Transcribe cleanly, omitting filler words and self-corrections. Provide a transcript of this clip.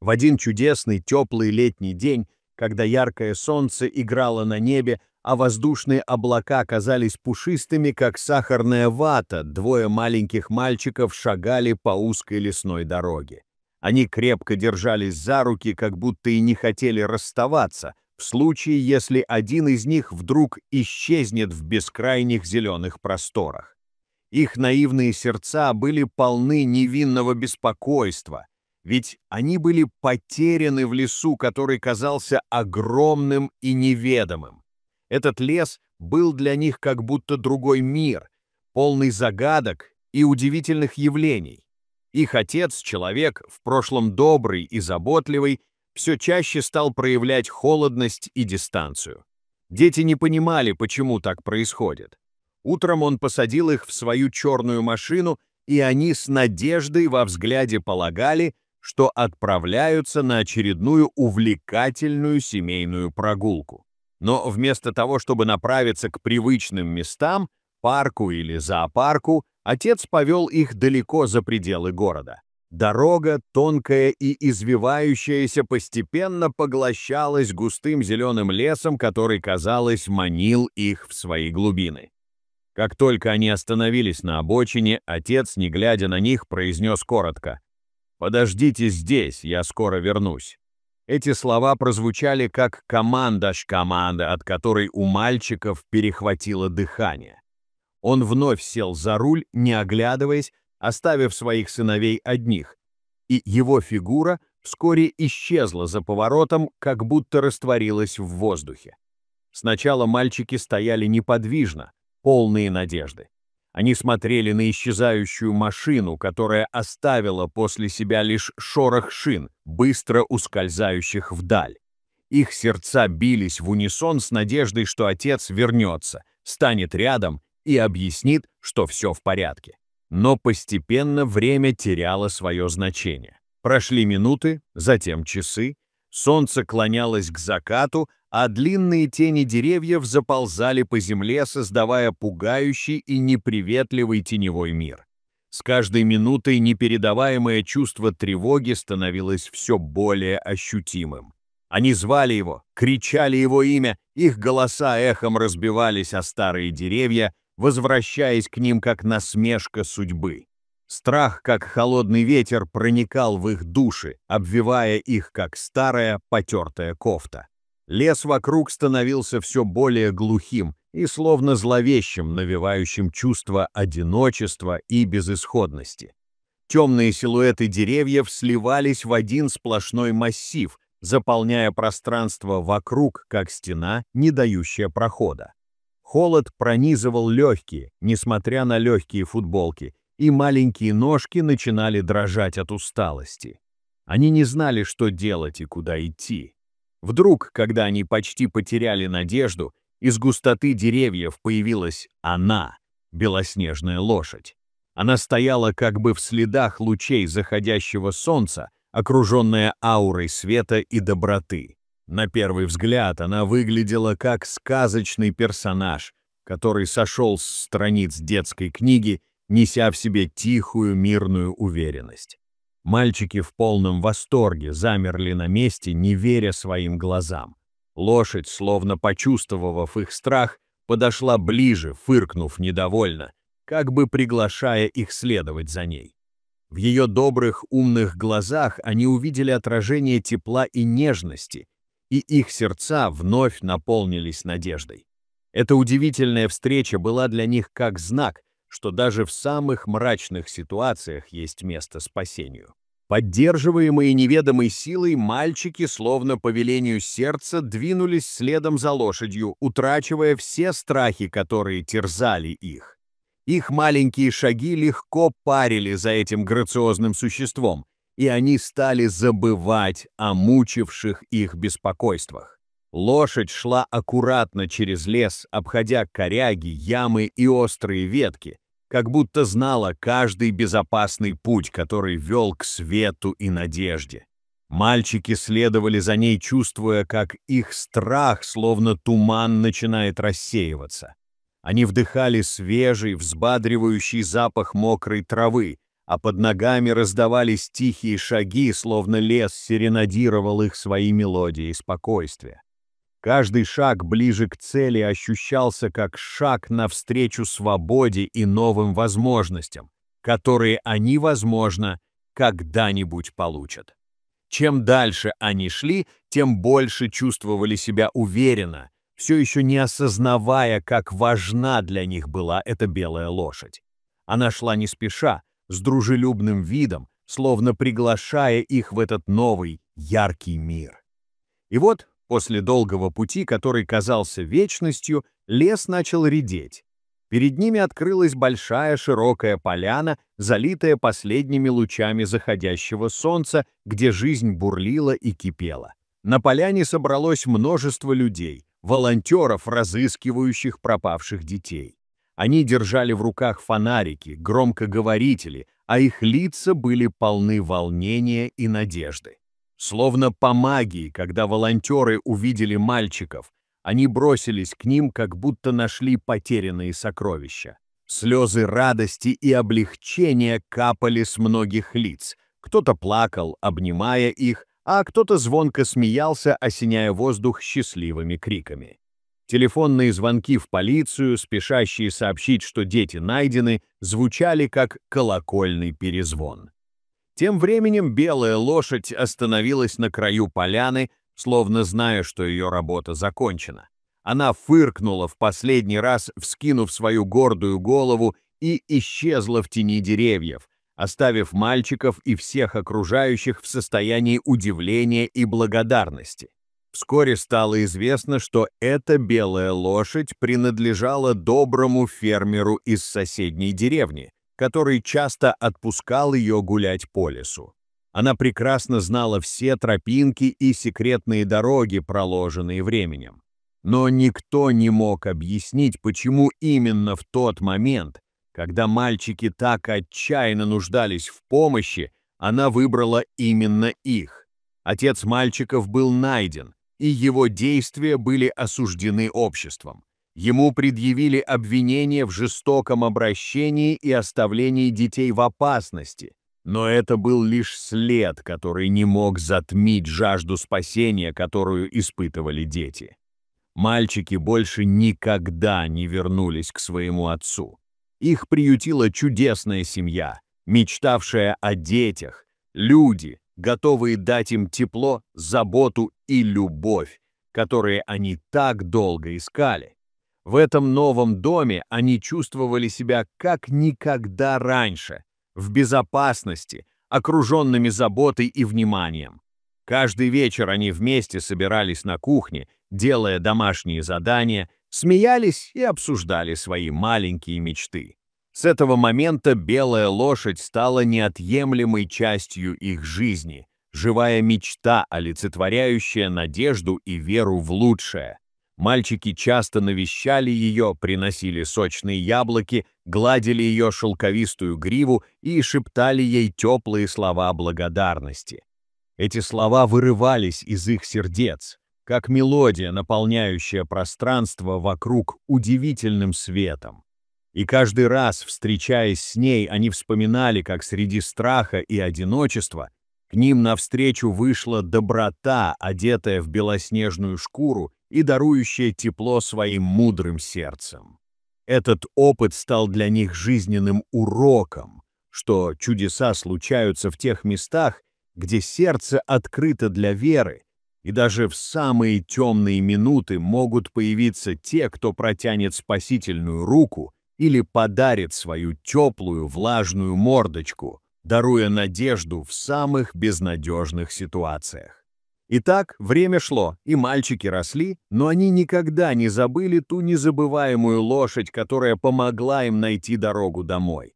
В один чудесный теплый летний день, когда яркое солнце играло на небе, а воздушные облака казались пушистыми, как сахарная вата, двое маленьких мальчиков шагали по узкой лесной дороге. Они крепко держались за руки, как будто и не хотели расставаться, в случае, если один из них вдруг исчезнет в бескрайних зеленых просторах. Их наивные сердца были полны невинного беспокойства, ведь они были потеряны в лесу, который казался огромным и неведомым. Этот лес был для них как будто другой мир, полный загадок и удивительных явлений. Их отец, человек, в прошлом добрый и заботливый, все чаще стал проявлять холодность и дистанцию. Дети не понимали, почему так происходит. Утром он посадил их в свою черную машину, и они с надеждой во взгляде полагали, что отправляются на очередную увлекательную семейную прогулку. Но вместо того, чтобы направиться к привычным местам, парку или зоопарку, отец повел их далеко за пределы города. Дорога, тонкая и извивающаяся, постепенно поглощалась густым зеленым лесом, который, казалось, манил их в свои глубины. Как только они остановились на обочине, отец, не глядя на них, произнес коротко: «Подождите здесь, я скоро вернусь». Эти слова прозвучали как команда, от которой у мальчиков перехватило дыхание. Он вновь сел за руль, не оглядываясь, оставив своих сыновей одних, и его фигура вскоре исчезла за поворотом, как будто растворилась в воздухе. Сначала мальчики стояли неподвижно, полные надежды. Они смотрели на исчезающую машину, которая оставила после себя лишь шорох шин, быстро ускользающих вдаль. Их сердца бились в унисон с надеждой, что отец вернется, станет рядом и объяснит, что все в порядке. Но постепенно время теряло свое значение. Прошли минуты, затем часы, солнце клонялось к закату, а длинные тени деревьев заползали по земле, создавая пугающий и неприветливый теневой мир. С каждой минутой непередаваемое чувство тревоги становилось все более ощутимым. Они звали его, кричали его имя, их голоса эхом разбивались о старые деревья, возвращаясь к ним как насмешка судьбы. Страх, как холодный ветер, проникал в их души, обвивая их, как старая потертая кофта. Лес вокруг становился все более глухим и словно зловещим, навевающим чувство одиночества и безысходности. Темные силуэты деревьев сливались в один сплошной массив, заполняя пространство вокруг, как стена, не дающая прохода. Холод пронизывал легкие, несмотря на легкие футболки, и маленькие ножки начинали дрожать от усталости. Они не знали, что делать и куда идти. Вдруг, когда они почти потеряли надежду, из густоты деревьев появилась она, белоснежная лошадь. Она стояла как бы в следах лучей заходящего солнца, окруженная аурой света и доброты. На первый взгляд она выглядела как сказочный персонаж, который сошел с страниц детской книги, неся в себе тихую мирную уверенность. Мальчики в полном восторге замерли на месте, не веря своим глазам. Лошадь, словно почувствовав их страх, подошла ближе, фыркнув недовольно, как бы приглашая их следовать за ней. В ее добрых, умных глазах они увидели отражение тепла и нежности, и их сердца вновь наполнились надеждой. Эта удивительная встреча была для них как знак, что даже в самых мрачных ситуациях есть место спасению. Поддерживаемые неведомой силой, мальчики, словно по велению сердца, двинулись следом за лошадью, утрачивая все страхи, которые терзали их. Их маленькие шаги легко парили за этим грациозным существом, и они стали забывать о мучивших их беспокойствах. Лошадь шла аккуратно через лес, обходя коряги, ямы и острые ветки, как будто знала каждый безопасный путь, который вел к свету и надежде. Мальчики следовали за ней, чувствуя, как их страх, словно туман, начинает рассеиваться. Они вдыхали свежий, взбадривающий запах мокрой травы, а под ногами раздавались тихие шаги, словно лес серенадировал их своей мелодией спокойствия. Каждый шаг ближе к цели ощущался как шаг навстречу свободе и новым возможностям, которые они, возможно, когда-нибудь получат. Чем дальше они шли, тем больше чувствовали себя уверенно, все еще не осознавая, как важна для них была эта белая лошадь. Она шла не спеша, с дружелюбным видом, словно приглашая их в этот новый, яркий мир. И вот, после долгого пути, который казался вечностью, лес начал редеть. Перед ними открылась большая широкая поляна, залитая последними лучами заходящего солнца, где жизнь бурлила и кипела. На поляне собралось множество людей, волонтеров, разыскивающих пропавших детей. Они держали в руках фонарики, громкоговорители, а их лица были полны волнения и надежды. Словно по магии, когда волонтеры увидели мальчиков, они бросились к ним, как будто нашли потерянные сокровища. Слезы радости и облегчения капали с многих лиц. Кто-то плакал, обнимая их, а кто-то звонко смеялся, осеняя воздух счастливыми криками. Телефонные звонки в полицию, спешащие сообщить, что дети найдены, звучали как колокольный перезвон. Тем временем белая лошадь остановилась на краю поляны, словно зная, что ее работа закончена. Она фыркнула в последний раз, вскинув свою гордую голову, и исчезла в тени деревьев, оставив мальчиков и всех окружающих в состоянии удивления и благодарности. Вскоре стало известно, что эта белая лошадь принадлежала доброму фермеру из соседней деревни, который часто отпускал ее гулять по лесу. Она прекрасно знала все тропинки и секретные дороги, проложенные временем. Но никто не мог объяснить, почему именно в тот момент, когда мальчики так отчаянно нуждались в помощи, она выбрала именно их. Отец мальчиков был найден, и его действия были осуждены обществом. Ему предъявили обвинение в жестоком обращении и оставлении детей в опасности. Но это был лишь след, который не мог затмить жажду спасения, которую испытывали дети. Мальчики больше никогда не вернулись к своему отцу. Их приютила чудесная семья, мечтавшая о детях, люди, готовые дать им тепло, заботу и любовь, которые они так долго искали. В этом новом доме они чувствовали себя как никогда раньше, в безопасности, окруженными заботой и вниманием. Каждый вечер они вместе собирались на кухне, делая домашние задания, смеялись и обсуждали свои маленькие мечты. С этого момента белая лошадь стала неотъемлемой частью их жизни, живая мечта, олицетворяющая надежду и веру в лучшее. Мальчики часто навещали ее, приносили сочные яблоки, гладили ее шелковистую гриву и шептали ей теплые слова благодарности. Эти слова вырывались из их сердец, как мелодия, наполняющая пространство вокруг удивительным светом. И каждый раз, встречаясь с ней, они вспоминали, как среди страха и одиночества к ним навстречу вышла доброта, одетая в белоснежную шкуру и дарующая тепло своим мудрым сердцем. Этот опыт стал для них жизненным уроком, что чудеса случаются в тех местах, где сердце открыто для веры, и даже в самые темные минуты могут появиться те, кто протянет спасительную руку или подарит свою теплую влажную мордочку, даруя надежду в самых безнадежных ситуациях. Итак, время шло, и мальчики росли, но они никогда не забыли ту незабываемую лошадь, которая помогла им найти дорогу домой.